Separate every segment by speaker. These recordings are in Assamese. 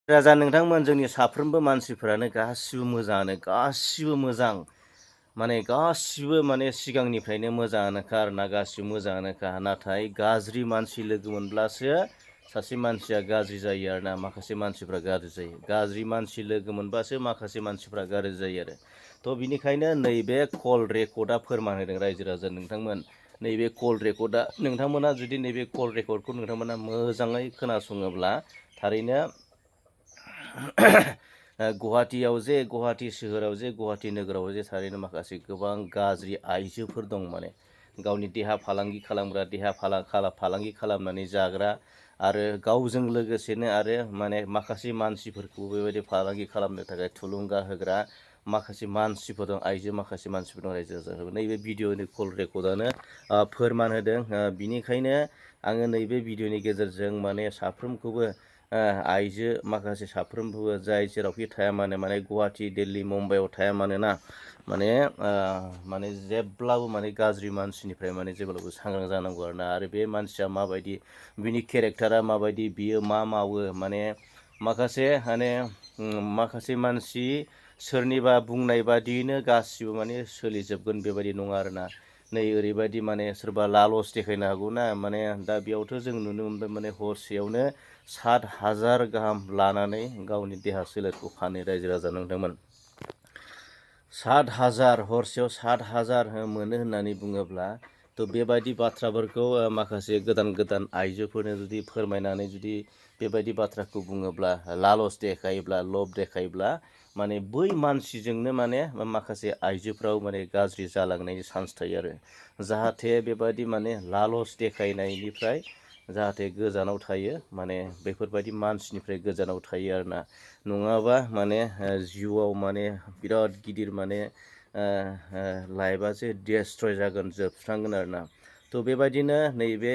Speaker 1: राजा नोंथांमोन जोंनि साफ्रोमबो मानसिफोरानो गासिबो मोजां माने गासिबो माने सिगांनिफ्रायनो मोजाङानोखा आरोना गासिबो मोजाङानोखा नाथाय गाज्रि मानसि लोगो मोनब्लासो सासे मानसिया गाज्रि जायो आरोना माखासे मानसिफ्रा गाज्रि जायो गाज्रि मानसि लोगो मोनबासो माखासे मानसिफ्रा गाज्रि जायो आरो थ' बिनिखायनो नैबे कल रेकर्डआ फोरमान होदों रायजो राजा नोंथांमोन नैबे कल रेकर्डआ नोंथांमोना जुदि नैबे कल रेकर्डखौ नोंथांमोना मोजाङै खोनासङोब्ला थारैनो गुवाहाटि सोहोराव जे गुवाहाटि नोगोराव जे थारैनो माखासे गोबां गाज्रि आइजोफोर दं माने गावनि देहा फालांगि खालामग्रा फालांगि खालामनानै जाग्रा आरो गावजों लोगोसेनो आरो माने माखासे मानसिफोरखौ बेबायदि फालांगि खालामनो थाखाय थुलुंगा होग्रा माखासे मानसिफोर दं आइजो माखासे मानसिफोर दं रायजो राजाफोर नैबे भिडिअनि कल रेकर्डआनो फोरमान होदों बिनिखायनो आङो नैबे भिडिअनि गेजेरजों माने साफ्रोमखौबो आइजो माखासे साफ्रोमबो जाय जेरावखि थाया मानो माने गुवाहाटि दिल्ली मुम्बाइआव थाया मानोना माने जेब्लाबो माने गाज्रि मानसिनिफ्राय माने जेब्लाबो सांग्रां जानांगौ आरोना आरो बे मानसिया माबायदि बिनि केरेक्टारा माबायदि बियो मा मावो माने माखासे मानसि सोरनिबा बुंनाय बादियैनो गासिबो माने सोलिजोबगोन बेबायदि नङा आरोना नै ओरैबायदि माने सोरबा लालस देखायनो हागौ ना माने दा बेयावथ' जों नुनो मोनबाय माने हरसेयावनो 7,000 गाहाम लानानै गावनि देहा सोलेरखौ फानो रायजो राजा नोंथांमोन 7,000 हरसेयाव 7,000 मोनो होननानै बुङोब्ला थ' बेबायदि बाथ्राफोरखौ माखासे गोदान आइजोफोरनो जुदि फोरमायनानै जुदि बेबायदि बाथ्राखौ बुङोब्ला लालस देखायोब्ला लब देखायोब्ला माने बै मानसिजोंनो माने माखासे आइजोफ्राव माने गाज्रि जालांनायनि चान्स थायो आरो जाहाथे बेबायदि माने लालस देखायनायनिफ्राय जाहाथे गोजानाव थायो माने बेफोरबायदि मानसिनिफ्राय गोजानाव थायो आरोना नङाबा माने जिउआव माने बिराद गिदिर माने लाइफआसो डिस्ट्रय जागोन जोबस्रांगोन आरोना थ' बेबायदिनो नैबे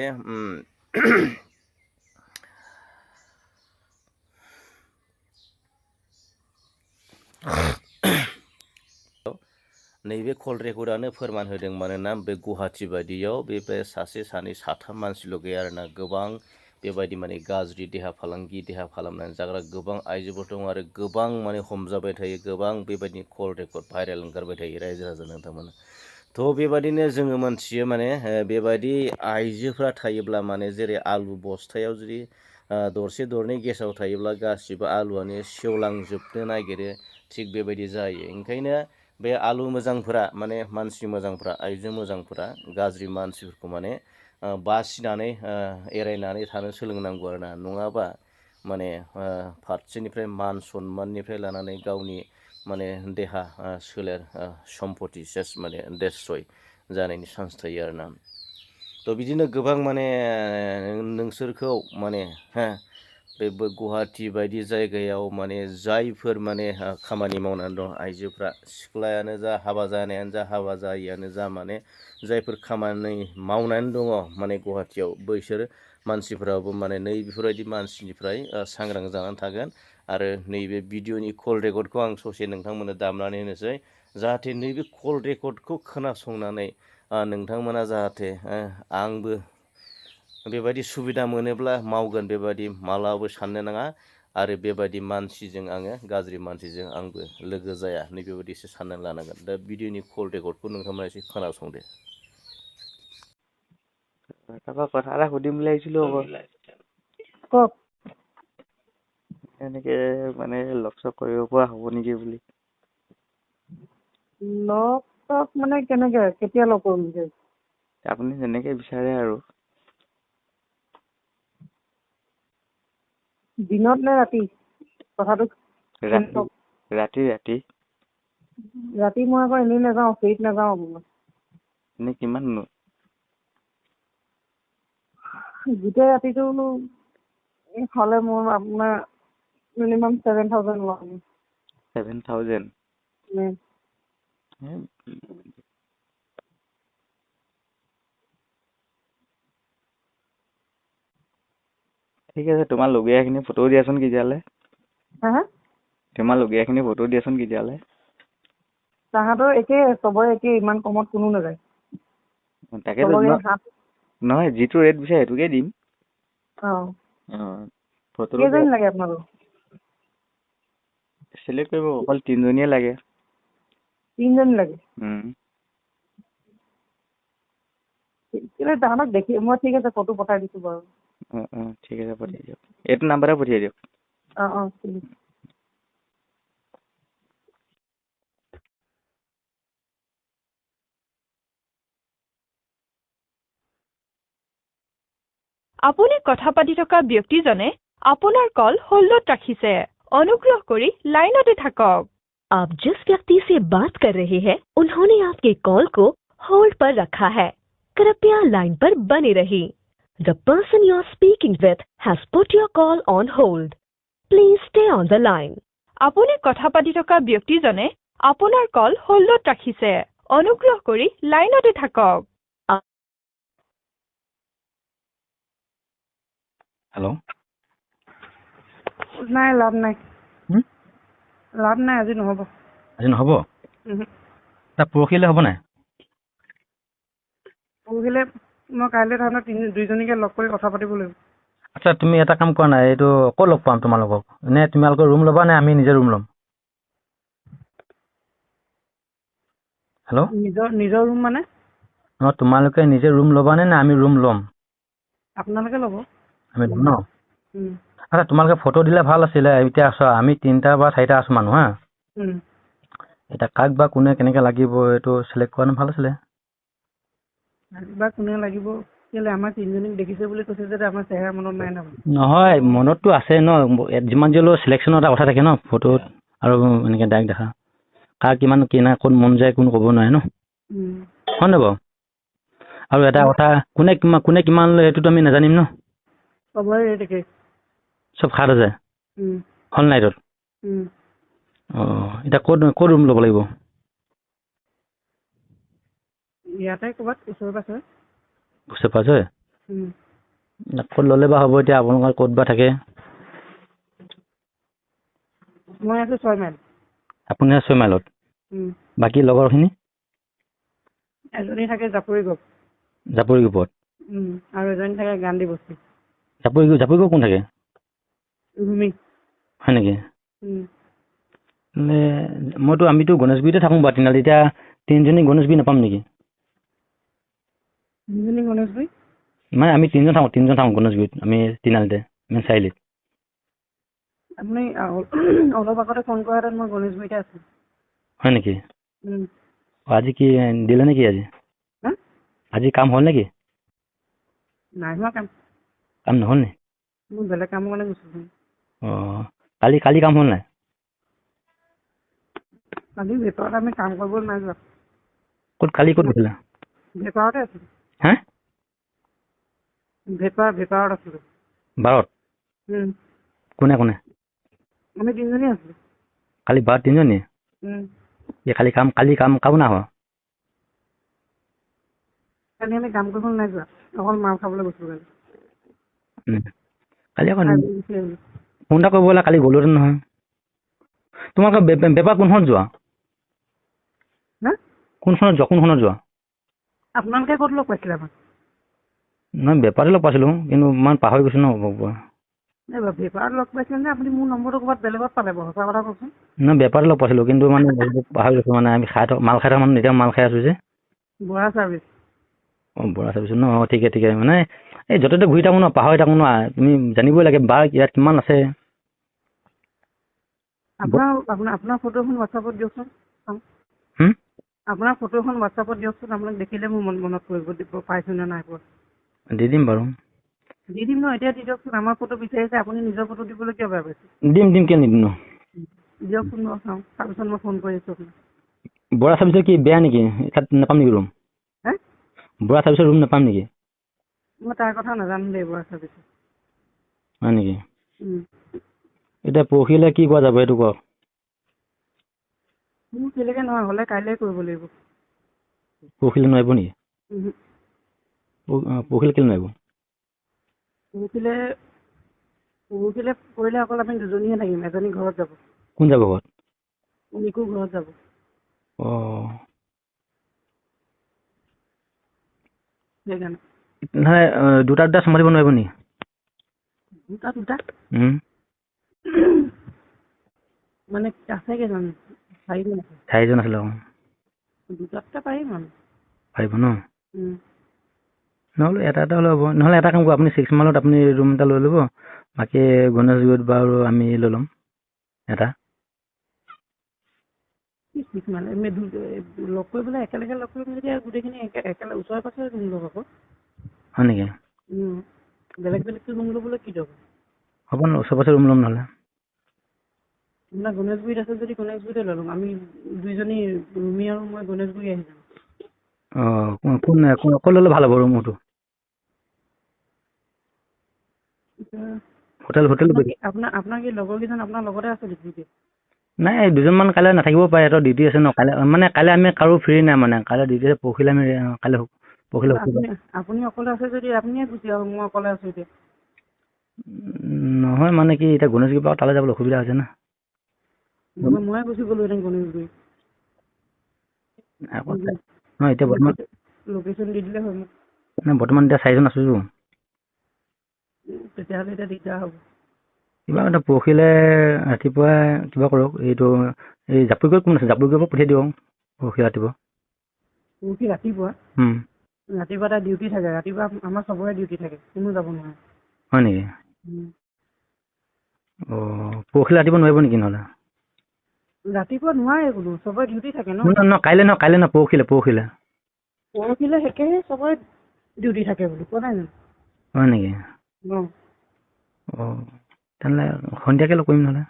Speaker 1: नैबे कल रेकर्डआनो फोरमान होदों मानोना बे गुवाहाटि बायदियाव बे सासे सानै साथाम मानसिल' गैया आरोना गोबां बेबायदि माने गाज्रि देहा खालामनानै जाग्रा गोबां आइजोफोर दं आरो गोबां माने हमजाबाय थायो गोबां बेबायदि कल रेकर्ड भाइरेल ओंखारबाय थायो रायजो राजा नोंथांमोना थ' बेबायदिनो जोङो मोनथियो माने बेबायदि आइजोफ्रा थायोब्ला माने जेरै आलु बस्थायाव जुदि दरसे दरनै गेसाव थायोब्ला गासिबो आलुआनो सेवलांजोबनो नागिरो थिग बेबायदि जायो ओंखायनो बे आलु मोजांफोरा माने मानसि मोजांफ्रा आइजो मोजांफोरा गाज्रि मानसिफोरखौ माने बासिनानै एरायनानै थानो सोलोंनांगौ आरोना नङाबा माने फारसेनिफ्राय मान सनमाननिफ्राय लानानै गावनि माने देहा सोलेर सम्पति सेस माने डेस्ट्रय जानायनि चान्स थायो आरोना थ' बिदिनो गोबां माने नोंसोरखौ माने बे गुवाहाटि बायदि जायगायाव माने जायफोर माने खामानि मावनानै दं आइजोफ्रा सिख्लायानो जा हाबा जानायानो जा हाबा जायियानो जा माने जायफोर खामानि मावनानै दङ माने गुवाहाटियाव बैसोर मानसिफोराबो माने नै बेफोरबायदि मानसिनिफ्राय सांग्रां जानानै थागोन आरो नैबे भिडिअनि कल रेकर्डखौ आं ससे नोंथांमोननो दामनानै होनोसै जाहाथे नैबे कल रेकर्डखौ खोनासंनानै नोंथांमोना जाहाथे आंबो बेबायदि सुबिदा मोनोब्ला मावगोन बेबायदि मालाबाबो साननो नाङा आरो बेबायदि मानसिजों आङो गाज्रि मानसिजों आंबो लोगो जाया नैबेबायदिसो साननानै लानांगोन दा भिडिअनि कल रेकर्डखौ नोंथांमोना एसे खोनासंदो
Speaker 2: তাৰপৰা কথা এটা সুধিম বুলি আহিছিলো আকৌ
Speaker 3: কওক
Speaker 2: এনেকে মানে লগ চগ কৰিব পৰা হ'ব নেকি বুলি
Speaker 3: লগ চগ মানে কেনেকে কেতিয়া লগ কৰিম বিচাৰিছে
Speaker 2: আপুনি যেনেকে বিচাৰে আৰু
Speaker 3: দিনত নে ৰাতি কথাটো
Speaker 2: ৰাতি
Speaker 3: ৰাতি মই আকৌ এনেই নাযাওঁ ফ্ৰীত নাযাওঁ
Speaker 2: এনে কিমান
Speaker 3: গোটেই ৰাতিটো হ'লে মোৰ আপোনাৰ মিনিমাম 7,000 লম
Speaker 2: 7,000 ঠিক আছে তোমাৰ লগীয়াখিনি ফটো দিয়াচোন কেতিয়ালে তোমাৰ লগীয়াখিনি ফটো দিয়াচোন কেতিয়ালে
Speaker 3: তাহাঁতৰ একেই চবৰে একেই ইমান কমত কোনো নাযায়
Speaker 2: তাকেতো নহয় যিটো ৰেট বিচাৰে সেইটোকে দিম
Speaker 3: ফটোটো কেইজনী লাগে আপোনালোক
Speaker 2: চিলেক্ট কৰিব অকল 3জনীয়ে লাগে।
Speaker 3: 3জনী লাগে।
Speaker 2: উম।
Speaker 3: কিন্তু তাহাঁতক দেখি মই ঠিক আছে ফটো পঠাই দিছোঁ বাৰু।
Speaker 2: ঠিক আছে পঠিয়াই দিয়ক। এইটো নাম্বাৰতে পঠিয়াই দিয়ক।
Speaker 3: ঠিক আছে।
Speaker 4: আপুনি কথা পাতি থকা ব্যক্তিজনে আপোনাৰ কল হোল্ডত ৰাখিছে। অনুগ্ৰহ কৰি লাইনতে থাকক। आप जिस व्यक्ति से बात कर रहे हैं उन्होंने आपके कॉल को होल्ड पर रखा है। कृपया लाइन पर बने रहिए। The person you are speaking with has put your call on hold. Please stay on the line. আপুনি কথা পাতি থকা ব্যক্তিজনে আপোনাৰ কল হোল্ডত ৰাখিছে। অনুগ্ৰহ কৰি লাইনতে থাকক।
Speaker 2: হেল্ল'।
Speaker 3: নাই লাভ নাই। লাভ নাই আজি নহ'ব।
Speaker 2: আজি নহ'ব? তা পৰহিলৈ হ'ব নাই?
Speaker 3: পৰহিলৈ মই কাইলৈ তাহাঁতক 2জনীকে লগ কৰি কথা পাতিব লাগিব।
Speaker 5: আচ্ছা তুমি এটা কাম কৰা নাই, এইটো ক'ত লগ পাম তোমালোকক? নে তোমালোকৰ ৰুম ল'বা নে আমি নিজে ৰুম ল'ম? হেল্ল'।
Speaker 3: নিজৰ ৰুম মানে?
Speaker 5: তোমালোকে নিজে ৰুম ল'বা নে আমি ৰুম ল'ম?
Speaker 3: আপোনালোকে ল'ব।
Speaker 5: আমি ল'ম ন? আচ্ছা তোমালোকে ফটো দিলে ভাল আছিলে। এতিয়া চোৱা আমি 3টা বা 4টা আছো মানুহ হা। এতিয়া কাক বা কোনে কেনেকে লাগিব এইটো চিলেক্ট কৰানো ভাল আছিলে।
Speaker 3: বা কোনে লাগিব কেলে আমাৰ 3জনীক দেখিছে বুলি কৈছে যে আমাৰ চেহেৰা মনত নাই নহয়।
Speaker 5: নহয় মনততো আছে ন, যিমান যি হ'লেও চিলেকশ্যনৰ এটা কথা থাকে ন ফটোত আৰু এনেকে ডাইৰেক্ট দেখা। কাৰ কিমান কি নাই ক'ত মন যায় কোনো ক'ব নোৱাৰে ন। হয় নে বাৰু? আৰু এটা কথা কোনে কিমান লয় সেইটোতো আমি নাজানিম ন।
Speaker 3: চবৰে ৰেট একে।
Speaker 5: চব 7,000 হল নাইটত। এতিয়া ক'ত ৰুম ল'ব লাগিব?
Speaker 3: ইয়াতে ক'ৰবাত ওচৰে পাঁজৰে।
Speaker 5: ওচৰে পাঁজৰে? ক'ত ল'লে বা হ'ব এতিয়া আপোনালোকৰ ক'ত বা থাকে?
Speaker 3: মই আছো 6 মাইল।
Speaker 5: আপুনি 6 মাইলত? বাকী লগৰখিনি?
Speaker 3: এজনী থাকে জাপৰি গপ।
Speaker 5: জাপৰি গ্ৰুপত?
Speaker 3: আৰু এজনী থাকে গান্ধী বস্তি।
Speaker 5: জাপৰি গ্ৰুপ কোন থাকে?
Speaker 3: ৰুমি।
Speaker 5: হয় নেকি? আমিতো গণেশগুৰিতে থাকোঁ বাৰু তিনিআলি। এতিয়া 3জনী গণেশগুৰি নাপাম নেকি?
Speaker 3: 3জনী গণেশগুৰি?
Speaker 5: মানে আমি 3জন থাকোঁ গণেশগুৰিত, আমি তিনিআলিতে মেইন চাৰিআলিত।
Speaker 3: আপুনি অলপ আগতে ফোন কৰাহেঁতেন মই গণেশগুৰিতে আছোঁ।
Speaker 5: হয় নেকি? আজি কি দিলে নেকি আজি? আজি কাম হ'ল নেকি?
Speaker 3: নাই হোৱা কাম।
Speaker 5: কাম নহ'ল নি?
Speaker 3: মোৰ বেলেগ কামৰ কাৰণে গৈছোঁ।
Speaker 5: কালি কাম হ'ল নাই?
Speaker 3: কালি ভেপাৰত আমি কাম কৰিব নাই যোৱা।
Speaker 5: ক'ত গৈছিলা?
Speaker 3: ভেপাৰতে আছিলোঁ।
Speaker 5: হা?
Speaker 3: ভেপাৰত আছিলোঁ।
Speaker 5: 12ত? কোনে?
Speaker 3: আমি 3জনী আছিলোঁ।
Speaker 5: কালি 12ত 3জনী? কালি কাম কাৰো না হোৱা?
Speaker 3: কালি আমি কাম কৰিব নাই যোৱা, অকল মাল খাবলৈ গৈছিলোঁ কালি।
Speaker 5: কালি আকৌ ফোন এটা কৰিব লাগে, কালি গ'লোহেঁতেন নহয়। তোমালোকৰ বেপাৰ কোনখনত যোৱা? কোনখনত যোৱা?
Speaker 3: আপোনালোকে ক'ত লগ পাইছিলে আমাক?
Speaker 5: নহয় বেপাৰতে লগ পাইছিলোঁ, কিন্তু ইমান পাহৰি গৈছোঁ ন।
Speaker 3: বেপাৰত লগ পাইছিলে নে আপুনি মোৰ নম্বৰটো ক'ৰবাত বেলেগত পালে বাৰু? সঁচা কথা কওকচোন।
Speaker 5: নহয় বেপাৰতে লগ পাইছিলোঁ, কিন্তু মানে পাহৰি গৈছোঁ। মানে আমি মাল খাই থকা মানুহ, এতিয়া মাল খাই আছোঁ যে।
Speaker 3: বৰা চাৰ্ভিচ।
Speaker 5: বৰা চাৰ্ভিচ ন? ঠিকে মানে এই য'তে ত'তে ঘূৰি থাকোঁ ন, পাহৰি থাকোঁ ন। তুমি জানিবই লাগে বাৰ ইয়াত কিমান আছে।
Speaker 3: আপোনাৰ ফটো এখন হোৱাটছআপত দিয়কচোন। আপোনাৰ ফটো এখন হোৱাটছআপত দিয়কচোন। আপোনাক দেখিলে মোৰ মনত পৰিব, পাইছোঁ নে নাই পোৱা।
Speaker 5: দি দিম বাৰু।
Speaker 3: দি দিম ন, এতিয়া দি দিয়কচোন। আমাৰ ফটো বিচাৰিছে, আপুনি নিজৰ ফটো দিবলৈ কিয় বেয়া পাইছে?
Speaker 5: দিম কিয় নিদিম ন?
Speaker 3: দিয়কচোন বাৰু চাওঁ, তাৰপিছত মই ফোন কৰি আছোঁ আপোনাক।
Speaker 5: বৰা চাৰ্ভিচৰ কি বেয়া নেকি? তাত নাপাম নেকি ৰুম? বৰা চাৰ্ভিচৰ ৰুম নাপাম নেকি?
Speaker 3: মই তাৰ কথা নাজানো দেই, বৰা চাৰ্ভিচৰ।
Speaker 5: হয় নেকি? এতিয়া পৰহিলৈ কি কৰা যাব সেইটো কওক।
Speaker 3: মোৰ কেলৈকে নহয়, হ'লে কাইলৈ কৰিব লাগিব।
Speaker 5: পৰহিলৈ নোৱাৰিব নেকি? পৰহিলৈ কেলৈ নোৱাৰিব?
Speaker 3: পৰহিলৈ কৰিলে অকল আমি 2জনীহে থাকিম, এজনী ঘৰত যাব।
Speaker 5: কোন যাব ঘৰত?
Speaker 3: নিকু ঘৰত যাব। সেইকাৰণে।
Speaker 5: নহয় দুটা চম্ভালিব নোৱাৰিব নেকি?
Speaker 3: দুটা? মানে আছে কেইজন? চাৰিজন আছে।
Speaker 5: 4জন আছিলে
Speaker 3: দুটাতটা পাৰিম আৰু।
Speaker 5: পাৰিব ন
Speaker 3: উম।
Speaker 5: নহ'লে এটা হ'লে হ'ব নহ'লে এটা কাম কৰিব আপুনি 6 মাইলত আপুনি ৰুম এটা লৈ ল'ব বাকী গণেশগুৰিত বাৰু আমি লৈ ল'ম এটা
Speaker 3: ঠিক মানে লগ কৰি পেলাই একেলগে লগ কৰিম যদি আৰু গোটেইখিনি একেলগে ওচৰে পাছৰে ৰুম ল'ব আকৌ।
Speaker 5: হয় নেকি
Speaker 3: বেলেগ বেলেগকৈ ৰুম ল'বলৈ কি দৰকাৰ?
Speaker 5: হ'ব ন ওচৰে পাছৰে ৰুম ল'ম নহ'লে
Speaker 3: আপোনাৰ গণেশগুৰিত আছে যদি গণেশগুৰিতে লৈ ল'ম। আমি দুইজনী ৰুমি আৰু মই গণেশগুৰি আহি যাম।
Speaker 5: অঁ ক'ত ল'লে ভাল হ'ব ৰুমটো হোটেল
Speaker 3: আপোনাৰ কি লগৰ কেইজন আপোনাৰ লগতে আছে নেকি?
Speaker 5: নাই 2জনমান কাইলৈ নাথাকিব পাৰে সিহঁতৰ ডিউটি আছে ন কাইলৈ আমি কাৰো ফ্ৰী নাই মানে কাইলৈ ডিউটি আছে পৰহিলৈ আমি পৰহিলৈ
Speaker 3: আপুনি অকলে আছে যদি আপুনিয়ে গুচি আহক মই অকলে আছো এতিয়া।
Speaker 5: নহয় মানে কি এতিয়া গণেশগুৰিৰ পৰা তালৈ যাবলৈ অসুবিধা হৈছে না
Speaker 3: ময়ে গুচি গ'লোহেঁতেন গণেশগুৰি।
Speaker 5: নহয় এতিয়া বৰ্তমান
Speaker 3: লোকেশ্যন দি দিলে হয় মোক।
Speaker 5: বৰ্তমান এতিয়া 4জন আছোঁ
Speaker 3: তেতিয়াহ'লে এতিয়া দিগদাৰ হ'ব।
Speaker 5: কিবা এটা পৰহিলৈ ৰাতিপুৱা কিবা কৰক এইটো এই জাপুৰিকত কোন আছে জাপুৰিকৰ পৰা পঠিয়াই দিয়ক পৰহি ৰাতিপুৱা
Speaker 3: ৰাতিপুৱা এটা ডিউটি থাকে ৰাতিপুৱা আমাৰ চবৰে ডিউটি থাকে কোনো যাব নোৱাৰে।
Speaker 5: হয় নেকি অঁ পৰহিলৈ ৰাতিপুৱা নোৱাৰিব নেকি নহ'লে
Speaker 3: ৰাতিপুৱা নোৱাৰে কোনো চবৰে ডিউটি থাকে ন
Speaker 5: কাইলৈ নহয় পৰহিলৈ
Speaker 3: একেহে চবৰে ডিউটি থাকে বুলি কোৱা নাই জানো।
Speaker 5: হয় নেকি অঁ তেনেহ'লে সন্ধিয়াকৈ লগ কৰিম নহ'লে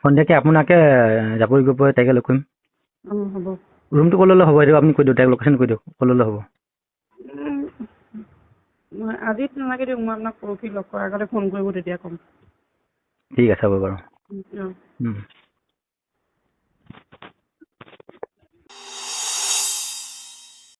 Speaker 5: সন্ধিয়াকৈ আপোনাকে জাপুৰিকৰ পৰা তাইকে লগ কৰিম
Speaker 3: হ'ব
Speaker 5: ৰুমটো ক'লৈ ল'লে হ'ব এইটো আপুনি কৈ দিয়ক তাইক লোকেশ্যন কৈ দিয়ক ক'লৈ ল'লে হ'ব
Speaker 3: আজি নালাগে দিয়ক মই আপোনাক পৰহি লগ কৰাৰ আগতে ফোন কৰিব তেতিয়া ক'ম।
Speaker 5: ঠিক আছে হ'ব বাৰু
Speaker 3: অঁ